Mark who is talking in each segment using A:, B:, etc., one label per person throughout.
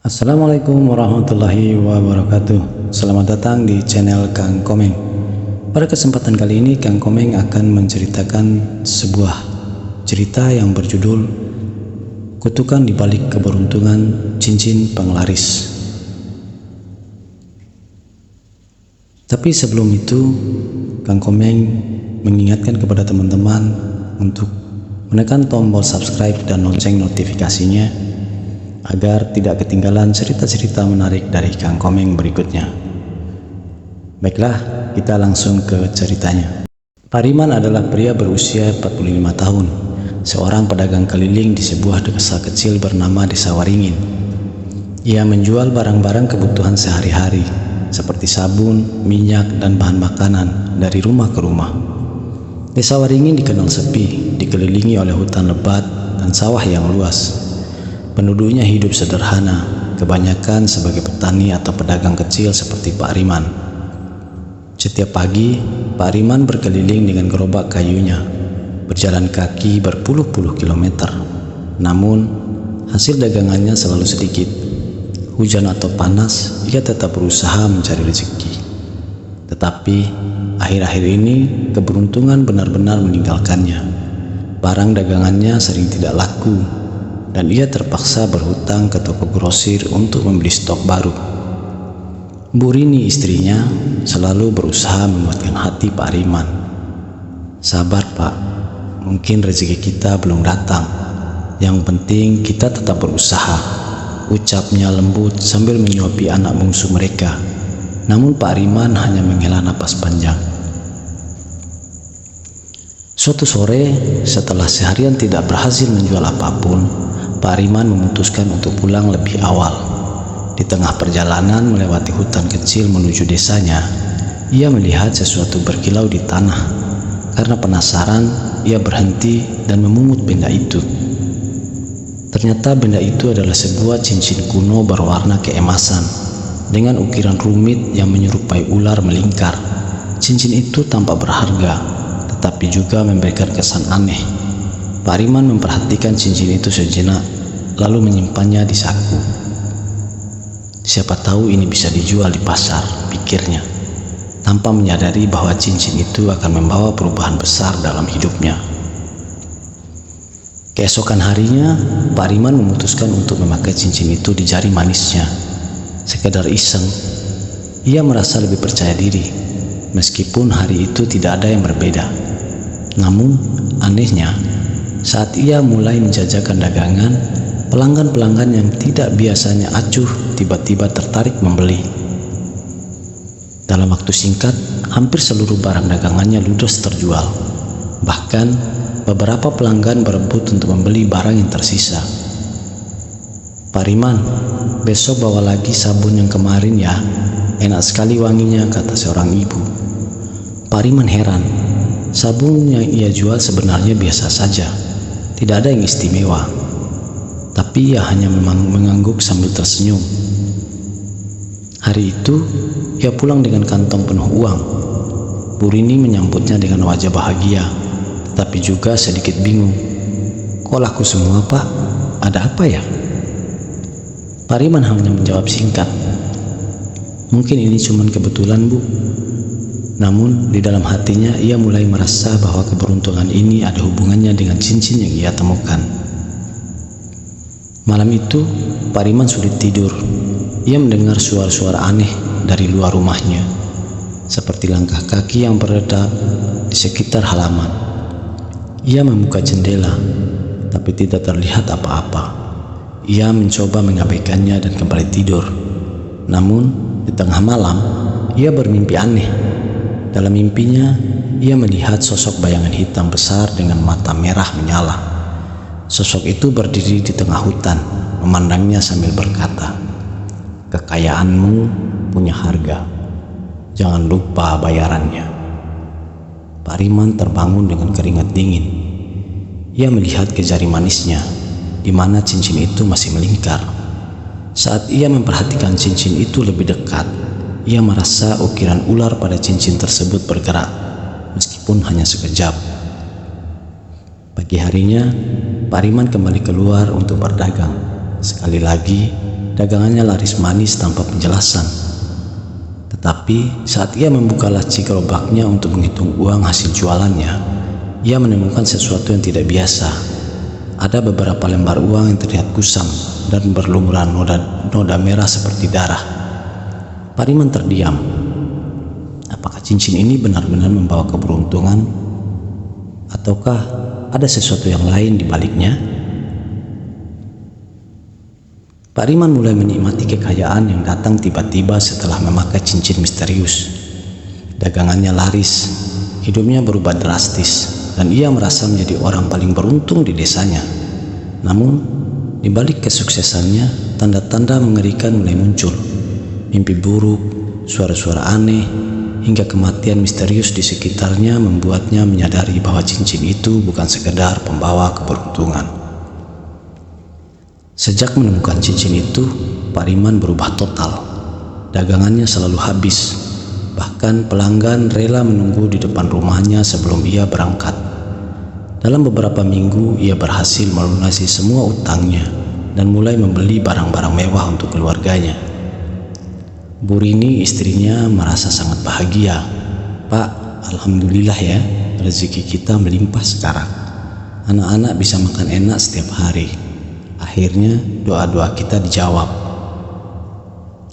A: Assalamualaikum warahmatullahi wabarakatuh. Selamat datang di channel Kang Komeng. Pada kesempatan kali ini Kang Komeng akan menceritakan sebuah cerita yang berjudul Kutukan di Balik Keberuntungan Cincin Penglaris. Tapi sebelum itu, Kang Komeng mengingatkan kepada teman-teman untuk menekan tombol subscribe dan lonceng notifikasinya agar tidak ketinggalan cerita-cerita menarik dari Kang Komeng berikutnya. Baiklah, kita langsung ke ceritanya. Pariman adalah pria berusia 45 tahun, seorang pedagang keliling di sebuah desa kecil bernama Desa Waringin. Ia menjual barang-barang kebutuhan sehari-hari, seperti sabun, minyak, dan bahan makanan dari rumah ke rumah. Desa Waringin dikenal sepi, dikelilingi oleh hutan lebat dan sawah yang luas. Penduduknya hidup sederhana, kebanyakan sebagai petani atau pedagang kecil seperti Pak Riman. Setiap pagi, Pak Riman berkeliling dengan gerobak kayunya, berjalan kaki berpuluh-puluh kilometer. Namun, hasil dagangannya selalu sedikit. Hujan atau panas, ia tetap berusaha mencari rezeki. Tetapi, akhir-akhir ini keberuntungan benar-benar meninggalkannya. Barang dagangannya sering tidak laku, dan ia terpaksa berhutang ke toko grosir untuk membeli stok baru. Bu Rini, istrinya, selalu berusaha menguatkan hati Pak Riman. Sabar Pak, mungkin rezeki kita belum datang. Yang penting kita tetap berusaha, ucapnya lembut sambil menyuapi anak bungsu mereka. Namun Pak Riman hanya menghela napas panjang. Suatu sore, setelah seharian tidak berhasil menjual apapun, Pak Riman memutuskan untuk pulang lebih awal. Di tengah perjalanan melewati hutan kecil menuju desanya, ia melihat sesuatu berkilau di tanah. Karena penasaran, ia berhenti dan memungut benda itu. Ternyata benda itu adalah sebuah cincin kuno berwarna keemasan dengan ukiran rumit yang menyerupai ular melingkar. Cincin itu tampak berharga, tetapi juga memberikan kesan aneh. Pak Riman memperhatikan cincin itu sejenak, lalu menyimpannya di saku. Siapa tahu ini bisa dijual di pasar, pikirnya, tanpa menyadari bahwa cincin itu akan membawa perubahan besar dalam hidupnya. Keesokan harinya, Pak Riman memutuskan untuk memakai cincin itu di jari manisnya. Sekedar iseng, ia merasa lebih percaya diri, meskipun hari itu tidak ada yang berbeda. Namun, anehnya, saat ia mulai menjajakan dagangan, pelanggan-pelanggan yang tidak biasanya acuh tiba-tiba tertarik membeli. Dalam waktu singkat, hampir seluruh barang dagangannya ludes terjual. Bahkan, beberapa pelanggan berebut untuk membeli barang yang tersisa. Pak Riman, besok bawa lagi sabun yang kemarin ya, enak sekali wanginya, kata seorang ibu. Pak Riman heran, sabun yang ia jual sebenarnya biasa saja. Tidak ada yang istimewa, tapi ia hanya mengangguk sambil tersenyum. Hari itu, ia pulang dengan kantong penuh uang. Bu Rini menyambutnya dengan wajah bahagia, tetapi juga sedikit bingung. Kok laku semua Pak? Ada apa ya? Pak Riman hanya menjawab singkat, mungkin ini cuma kebetulan Bu. Namun di dalam hatinya ia mulai merasa bahwa keberuntungan ini ada hubungannya dengan cincin yang ia temukan. Malam itu, Pak Riman sulit tidur. Ia mendengar suara-suara aneh dari luar rumahnya, seperti langkah kaki yang beredar di sekitar halaman. Ia membuka jendela, tapi tidak terlihat apa-apa. Ia mencoba mengabaikannya dan kembali tidur. Namun, di tengah malam, ia bermimpi aneh. Dalam mimpinya, ia melihat sosok bayangan hitam besar dengan mata merah menyala. Sosok itu berdiri di tengah hutan, memandangnya sambil berkata, "Kekayaanmu punya harga. Jangan lupa bayarannya." Pak Riman terbangun dengan keringat dingin. Ia melihat ke jari manisnya, di mana cincin itu masih melingkar. Saat ia memperhatikan cincin itu lebih dekat, ia merasa ukiran ular pada cincin tersebut bergerak, meskipun hanya sekejap. Pagi harinya, Pak Riman kembali keluar untuk berdagang. Sekali lagi, dagangannya laris manis tanpa penjelasan. Tetapi saat ia membuka laci gerobaknya untuk menghitung uang hasil jualannya, ia menemukan sesuatu yang tidak biasa. Ada beberapa lembar uang yang terlihat kusam dan berlumuran noda merah seperti darah. Pariman terdiam. Apakah cincin ini benar-benar membawa keberuntungan? Ataukah ada sesuatu yang lain di baliknya? Pariman mulai menikmati kekayaan yang datang tiba-tiba setelah memakai cincin misterius. Dagangannya laris, hidupnya berubah drastis, dan ia merasa menjadi orang paling beruntung di desanya. Namun, di balik kesuksesannya, tanda-tanda mengerikan mulai muncul. Mimpi buruk, suara-suara aneh, hingga kematian misterius di sekitarnya membuatnya menyadari bahwa cincin itu bukan sekedar pembawa keberuntungan. Sejak menemukan cincin itu, Pariman berubah total. Dagangannya selalu habis. Bahkan pelanggan rela menunggu di depan rumahnya sebelum ia berangkat. Dalam beberapa minggu, ia berhasil melunasi semua utangnya dan mulai membeli barang-barang mewah untuk keluarganya. Bu Rini, istrinya, merasa sangat bahagia. "Pak, alhamdulillah ya, rezeki kita melimpah sekarang. Anak-anak bisa makan enak setiap hari. Akhirnya doa-doa kita dijawab,"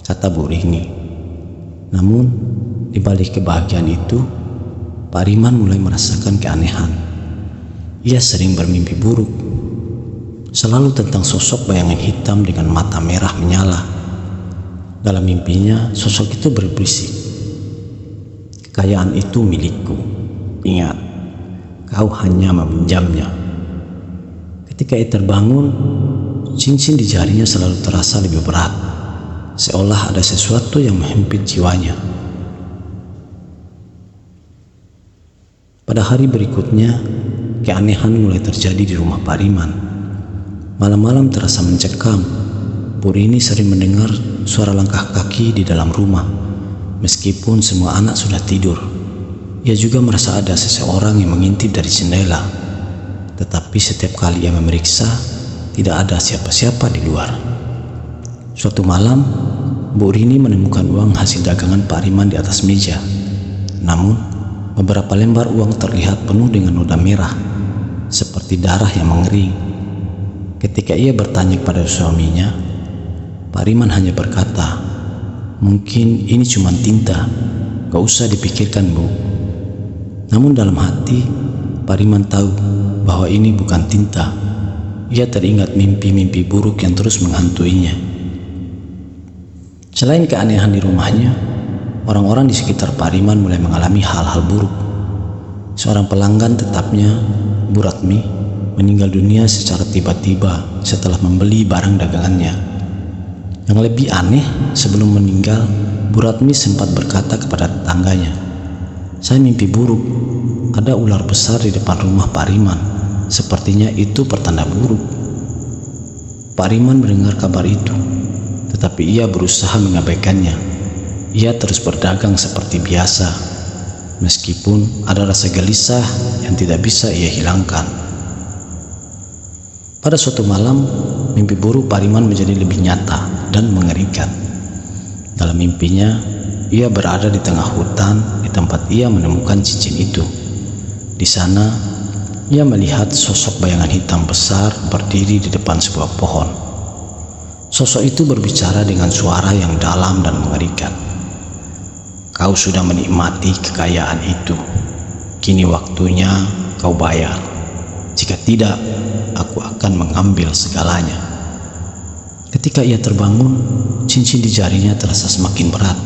A: kata Bu Rini. Namun, di balik kebahagiaan itu, Pariman mulai merasakan keanehan. Ia sering bermimpi buruk, selalu tentang sosok bayangan hitam dengan mata merah menyala. Dalam mimpinya, sosok itu berbisik, "Kekayaan itu milikku. Ingat, kau hanya meminjamnya." Ketika ia terbangun, cincin di jarinya selalu terasa lebih berat, seolah ada sesuatu yang menghimpit jiwanya. Pada hari berikutnya, keanehan mulai terjadi di rumah Pariman. Malam-malam terasa mencekam. Bu Rini sering mendengar suara langkah kaki di dalam rumah, meskipun semua anak sudah tidur. Ia juga merasa ada seseorang yang mengintip dari jendela. Tetapi setiap kali ia memeriksa, tidak ada siapa-siapa di luar. Suatu malam, Bu Rini menemukan uang hasil dagangan Pariman di atas meja. Namun, beberapa lembar uang terlihat penuh dengan noda merah, seperti darah yang mengering. Ketika ia bertanya kepada suaminya, Pariman hanya berkata, "Mungkin ini cuma tinta, gak usah dipikirkan, Bu." Namun dalam hati, Pariman tahu bahwa ini bukan tinta. Ia teringat mimpi-mimpi buruk yang terus menghantuinya. Selain keanehan di rumahnya, orang-orang di sekitar Pariman mulai mengalami hal-hal buruk. Seorang pelanggan tetapnya, Bu Ratmi, meninggal dunia secara tiba-tiba setelah membeli barang dagangannya. Yang lebih aneh, sebelum meninggal, Bu Ratmi sempat berkata kepada tetangganya, "Saya mimpi buruk. Ada ular besar di depan rumah Pariman. Sepertinya itu pertanda buruk." Pariman mendengar kabar itu, tetapi ia berusaha mengabaikannya. Ia terus berdagang seperti biasa, meskipun ada rasa gelisah yang tidak bisa ia hilangkan. Pada suatu malam, mimpi buruk Pariman menjadi lebih nyata dan mengerikan. Dalam mimpinya, ia berada di tengah hutan di tempat ia menemukan cincin itu. Di sana, ia melihat sosok bayangan hitam besar berdiri di depan sebuah pohon. Sosok itu berbicara dengan suara yang dalam dan mengerikan. "Kau sudah menikmati kekayaan itu. Kini waktunya kau bayar. Jika tidak, aku akan mengambil segalanya." Ketika ia terbangun, cincin di jarinya terasa semakin berat.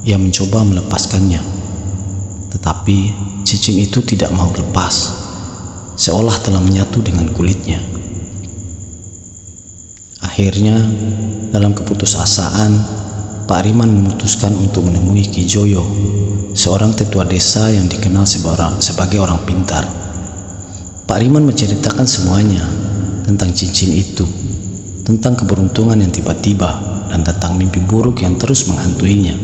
A: Ia mencoba melepaskannya, tetapi cincin itu tidak mau lepas, seolah telah menyatu dengan kulitnya. Akhirnya, dalam keputusasaan, Pak Riman memutuskan untuk menemui Ki Joyo, seorang tetua desa yang dikenal sebagai orang pintar. Pak Riman menceritakan semuanya tentang cincin itu, tentang keberuntungan yang tiba-tiba, dan tentang mimpi buruk yang terus menghantuinya.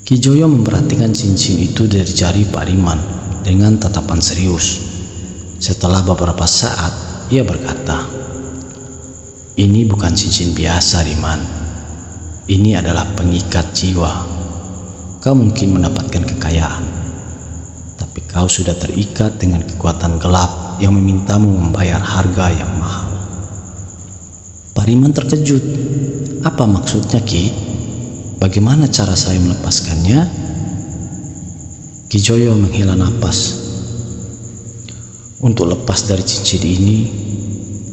A: Ki Joyo memperhatikan cincin itu dari jari Pak Riman dengan tatapan serius. Setelah beberapa saat, ia berkata, Ini bukan cincin biasa, Riman. Ini adalah pengikat jiwa. Kau mungkin mendapatkan kekayaan, tapi kau sudah terikat dengan kekuatan gelap yang memintamu membayar harga yang mahal. Pak Riman terkejut. Apa maksudnya, Ki? Bagaimana cara saya melepaskannya? Ki Joyo menghela napas. Untuk lepas dari cincin ini,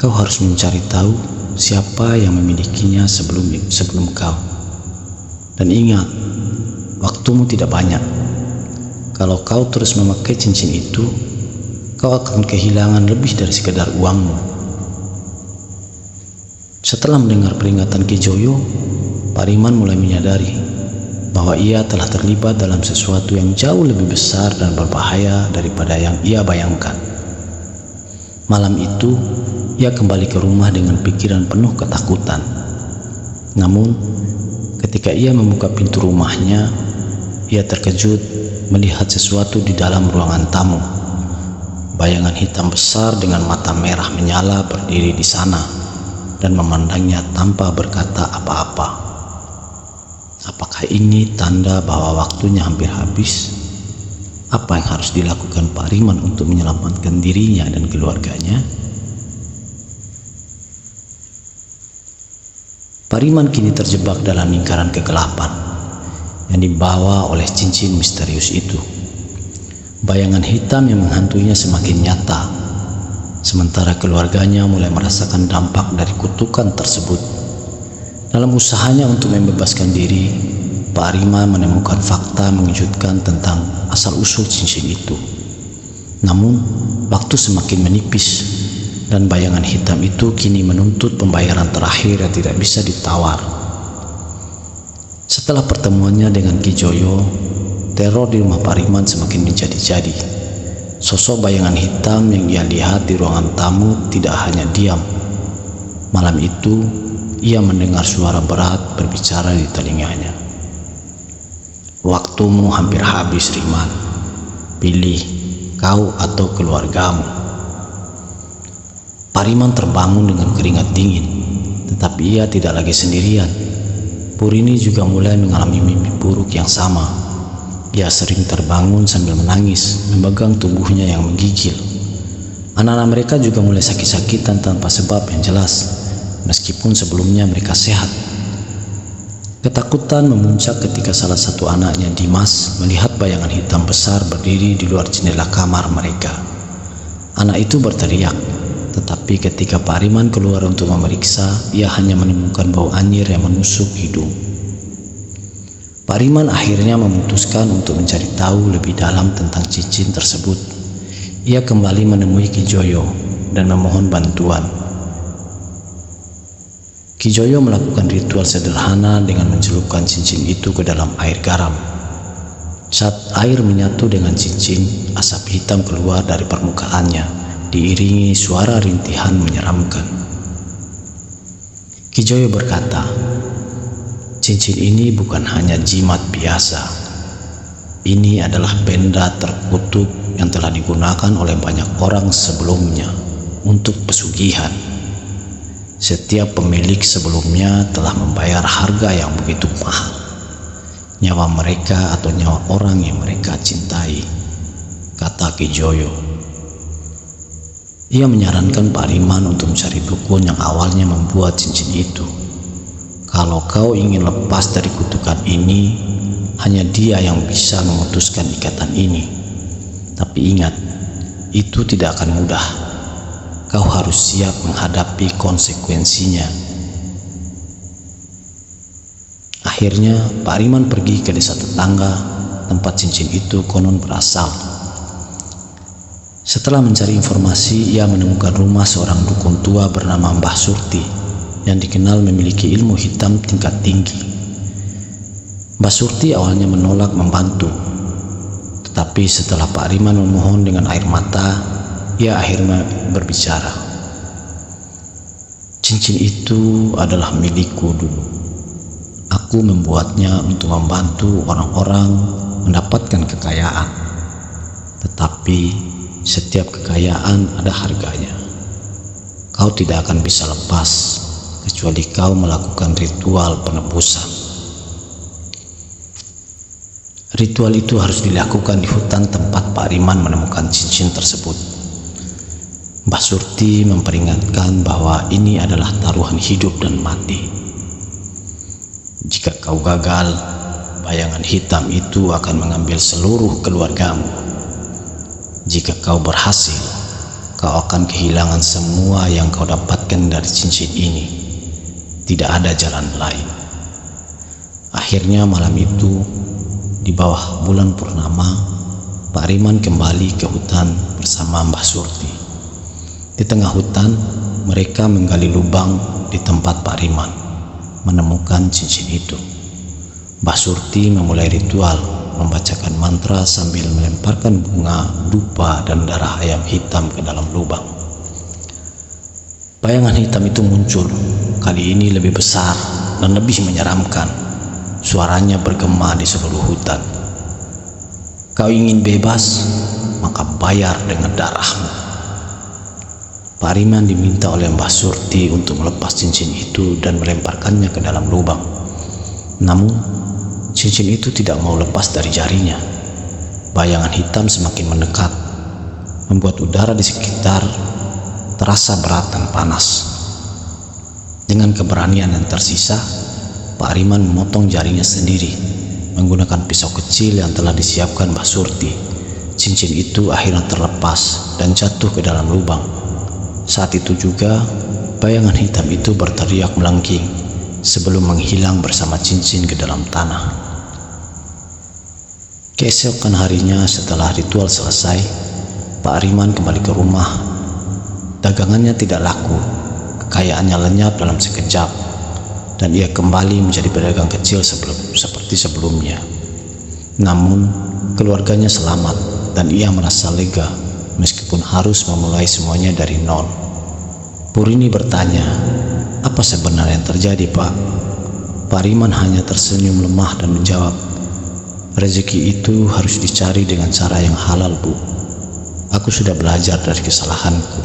A: kau harus mencari tahu siapa yang memilikinya sebelum kau. Dan ingat, waktumu tidak banyak. Kalau kau terus memakai cincin itu, kau akan kehilangan lebih dari sekedar uangmu. Setelah mendengar peringatan Ki Joyo, Pak Riman mulai menyadari bahwa ia telah terlibat dalam sesuatu yang jauh lebih besar dan berbahaya daripada yang ia bayangkan. Malam itu, ia kembali ke rumah dengan pikiran penuh ketakutan. Namun, ketika ia membuka pintu rumahnya, ia terkejut melihat sesuatu di dalam ruangan tamu. Bayangan hitam besar dengan mata merah menyala berdiri di sana dan memandangnya tanpa berkata apa-apa. Apakah ini tanda bahwa waktunya hampir habis? Apa yang harus dilakukan Pak Riman untuk menyelamatkan dirinya dan keluarganya? Pak Riman kini terjebak dalam lingkaran kegelapan yang dibawa oleh cincin misterius itu. Bayangan hitam yang menghantuinya semakin nyata, sementara keluarganya mulai merasakan dampak dari kutukan tersebut. Dalam usahanya untuk membebaskan diri, Pak Riman menemukan fakta mengejutkan tentang asal-usul cincin itu. Namun, waktu semakin menipis dan bayangan hitam itu kini menuntut pembayaran terakhir yang tidak bisa ditawar. Setelah pertemuannya dengan Ki Joyo, teror di rumah Pak Riman semakin menjadi-jadi. Sosok bayangan hitam yang ia lihat di ruangan tamu tidak hanya diam. Malam itu, ia mendengar suara berat berbicara di telinganya. Waktumu hampir habis, Riman. Pilih kau atau keluargamu. Pak Riman terbangun dengan keringat dingin, tetapi ia tidak lagi sendirian. Purini juga mulai mengalami mimpi buruk yang sama. Ia sering terbangun sambil menangis, memegang tubuhnya yang menggigil. Anak-anak mereka juga mulai sakit-sakitan tanpa sebab yang jelas, meskipun sebelumnya mereka sehat. Ketakutan memuncak ketika salah satu anaknya, Dimas, melihat bayangan hitam besar berdiri di luar jendela kamar mereka. Anak itu berteriak, tetapi ketika Pak Riman keluar untuk memeriksa, ia hanya menemukan bau anyir yang menusuk hidung. Pak Riman akhirnya memutuskan untuk mencari tahu lebih dalam tentang cincin tersebut. Ia kembali menemui Ki Joyo dan memohon bantuan. Ki Joyo melakukan ritual sederhana dengan mencelupkan cincin itu ke dalam air garam. Saat air menyatu dengan cincin, asap hitam keluar dari permukaannya, diiringi suara rintihan menyeramkan. Ki Joyo berkata, cincin ini bukan hanya jimat biasa. Ini adalah benda terkutuk yang telah digunakan oleh banyak orang sebelumnya untuk pesugihan. Setiap pemilik sebelumnya telah membayar harga yang begitu mahal, nyawa mereka atau nyawa orang yang mereka cintai, kata Ki Joyo. Ia menyarankan Pak Riman untuk mencari dukun yang awalnya membuat cincin itu. Kalau kau ingin lepas dari kutukan ini, hanya dia yang bisa memutuskan ikatan ini. Tapi ingat, itu tidak akan mudah. Kau harus siap menghadapi konsekuensinya. Akhirnya, Pak Riman pergi ke desa tetangga tempat cincin itu konon berasal. Setelah mencari informasi, ia menemukan rumah seorang dukun tua bernama Mbah Surti yang dikenal memiliki ilmu hitam tingkat tinggi. Mbah Surti awalnya menolak membantu, tetapi setelah Pak Riman memohon dengan air mata, ia akhirnya berbicara. Cincin itu adalah milikku dulu. Aku membuatnya untuk membantu orang-orang mendapatkan kekayaan. Tetapi setiap kekayaan ada harganya. Kau tidak akan bisa lepas kecuali kau melakukan ritual penebusan. Ritual itu harus dilakukan di hutan tempat Pak Riman menemukan cincin tersebut. Mbah Surti memperingatkan bahwa ini adalah taruhan hidup dan mati. Jika kau gagal, bayangan hitam itu akan mengambil seluruh keluargamu. Jika kau berhasil, kau akan kehilangan semua yang kau dapatkan dari cincin ini. Tidak ada jalan lain. Akhirnya malam itu, di bawah bulan purnama, Pak Riman kembali ke hutan bersama Mbah Surti. Di tengah hutan, mereka menggali lubang di tempat Pak Riman menemukan cincin itu. Mbah Surti memulai ritual membacakan mantra sambil melemparkan bunga, dupa, dan darah ayam hitam ke dalam lubang. Bayangan hitam itu muncul, kali ini lebih besar dan lebih menyeramkan. Suaranya bergema di seluruh hutan. Kau ingin bebas, maka bayar dengan darahmu. Pak Riman diminta oleh Mbah Surti untuk melepas cincin itu dan melemparkannya ke dalam lubang. Namun, cincin itu tidak mau lepas dari jarinya. Bayangan hitam semakin mendekat, membuat udara di sekitar terasa berat dan panas. Dengan keberanian yang tersisa, Pak Riman memotong jarinya sendiri menggunakan pisau kecil yang telah disiapkan Mbah Surti. Cincin itu akhirnya terlepas dan jatuh ke dalam lubang. Saat itu juga bayangan hitam itu berteriak melengking sebelum menghilang bersama cincin ke dalam tanah. Keesokan harinya setelah ritual selesai, Pak Riman kembali ke rumah. Dagangannya tidak laku, kekayaannya lenyap dalam sekejap, dan ia kembali menjadi pedagang kecil seperti sebelumnya. Namun, keluarganya selamat dan ia merasa lega meskipun harus memulai semuanya dari nol. Purini bertanya, "Apa sebenarnya yang terjadi, Pak?" Pak Riman hanya tersenyum lemah dan menjawab, "Rezeki itu harus dicari dengan cara yang halal, Bu. Aku sudah belajar dari kesalahanku.